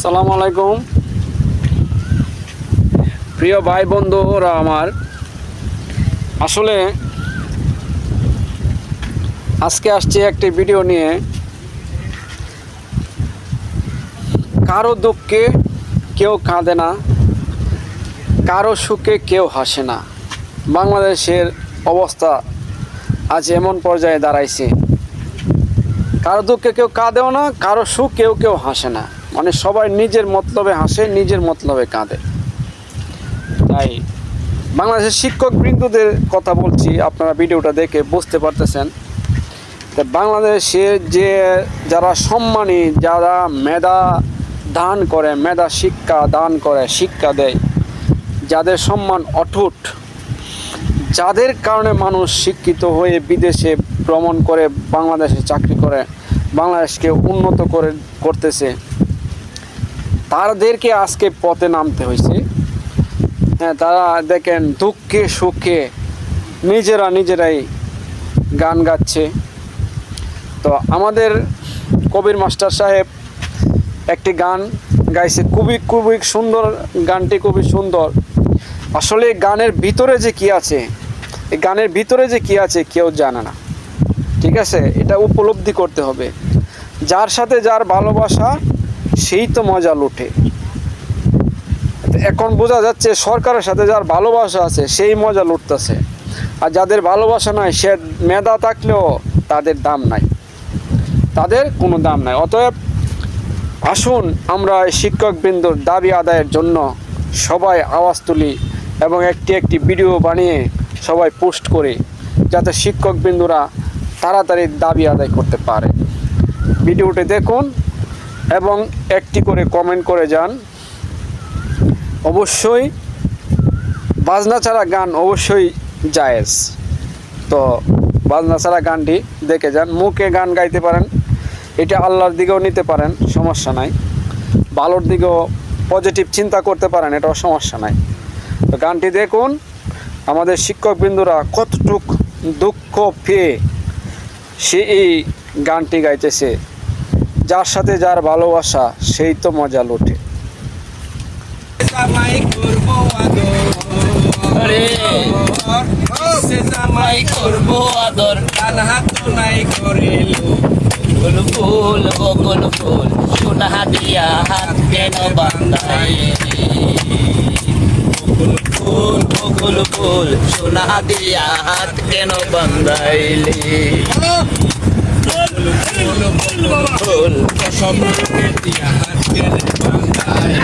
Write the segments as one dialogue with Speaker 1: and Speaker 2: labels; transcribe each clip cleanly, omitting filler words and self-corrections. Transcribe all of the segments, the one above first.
Speaker 1: আসসালামু আলাইকুম প্রিয় ভাই বন্ধুরা আমার, আসলে আজকে আসছি একটি ভিডিও নিয়ে। কারো দুঃখে কেউ কাঁদে না, কারো সুখে কেউ হাসে না। বাংলাদেশের অবস্থা আজ এমন পর্যায়ে দাঁড়াইছে, কারো দুঃখে কেউ কাঁদেও না, কারো সুখ কেউ হাসে না। মানে সবাই নিজের মতলবে হাসে, নিজের মতলবে কাঁদে। তাই বাংলাদেশের শিক্ষকবৃন্দদের কথা বলছি, আপনারা ভিডিওটা দেখে বুঝতে পারতেছেন। তো বাংলাদেশের যে যারা সম্মানী, যারা মেধা দান করে, মেধা শিক্ষা দান করে, শিক্ষা দেয়, যাদের সম্মান অটুট, যাদের কারণে মানুষ শিক্ষিত হয়ে বিদেশে ভ্রমণ করে, বাংলাদেশে চাকরি করে, বাংলাদেশকে উন্নত করতেছে, তাদেরকে আজকে পথে নামতে হয়েছে। হ্যাঁ, তারা দেখেন দুঃখে সুখে নিজেরাই গান গাচ্ছে। তো আমাদের কবির মাস্টার সাহেব একটি গান গাইছে, খুবই সুন্দর। গানটি খুবই সুন্দর। আসলে গানের ভিতরে যে কি আছে, এই গানের ভিতরে যে কি আছে কেউ জানে না, ঠিক আছে? এটা উপলব্ধি করতে হবে। যার সাথে যার ভালোবাসা সেই তো মজা লুটে। এখন বোঝা যাচ্ছে সরকারের সাথে যার ভালোবাসা আছে সেই মজা লুটতেছে, আর যাদের ভালোবাসা নাই, সে মেধা থাকলেও তাদের দাম নাই, তাদের কোনো দাম নাই। অতএব আসুন আমরা শিক্ষকবৃন্দর দাবি আদায়ের জন্য সবাই আওয়াজ তুলি এবং একটি ভিডিও বানিয়ে সবাই পোস্ট করি, যাতে শিক্ষকবৃন্দরা তাড়াতাড়ি দাবি আদায় করতে পারে। ভিডিওটি দেখুন এবং একটি করে কমেন্ট করে যান। অবশ্যই বাজনা ছাড়া গান অবশ্যই জায়েজ। তো বাজনা ছাড়া গানটি দেখে যান। মুখে গান গাইতে পারেন, এটা আল্লাহর দিকেও নিতে পারেন, সমস্যা নাই। ভালোর দিকেও পজিটিভ চিন্তা করতে পারেন, এটাও সমস্যা নাই। তো গানটি দেখুন। আমাদের শিক্ষকবৃন্দরা কতটুক দুঃখ পেয়ে সে এই গানটি গাইতেছে। যার সাথে যার ভালোবাসা সেই তো মজা লুটে।
Speaker 2: জামাই করবো আদর, কান হাত নাই করিল ফুল ফুল বকুল ফুল, সোনা দিয়া হাত কেন বান্ধাই। বকুল ফুল বকুল ফুল, সোনা দিয়া হাত কেন বান্ধাইলি। ফুল কসম দিয়া হাত কেন বান্ধাই।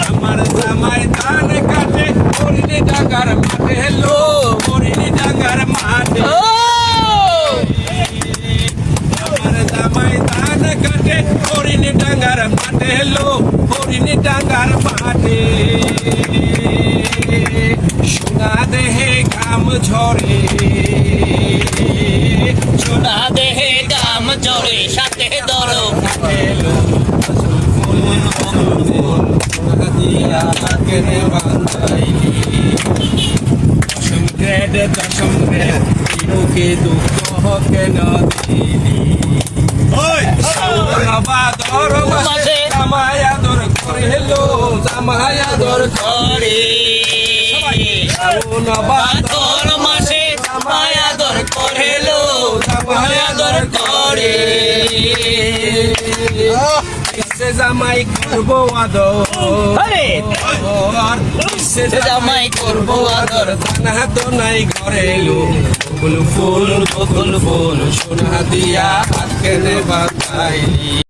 Speaker 2: আমার জামাই ধান কাটে হরিণী ডাঙ্গার মাঠে, হেলো হরিণী ডাঙ্গার মাঠে। আমার জামাই ধান কাটে হরিণী ডাঙ্গার মাঠে, হেলো হরিণী ডাঙ্গার মাঠে। সোনা দেহে ঘাম ঝরে, সোনা দেহে ঘাম ঝরে, সাথে ধরো হেলো দশম গ্রেড মুখে দুঃখ কেন দিলি। বাদর মাসে জামাই আদর করে, হেলো জামাই আদর করে। বাদর মাসে জামাই আদর করে, হেলো জামাই আদর করে। জামাই করবো আদর, জামাই করবো আদর, দানা তো নাই ঘরে এলো। বকুল ফুল বকুল ফুল, সোনা দিয়া হাত কেনে বাঁধাইলি।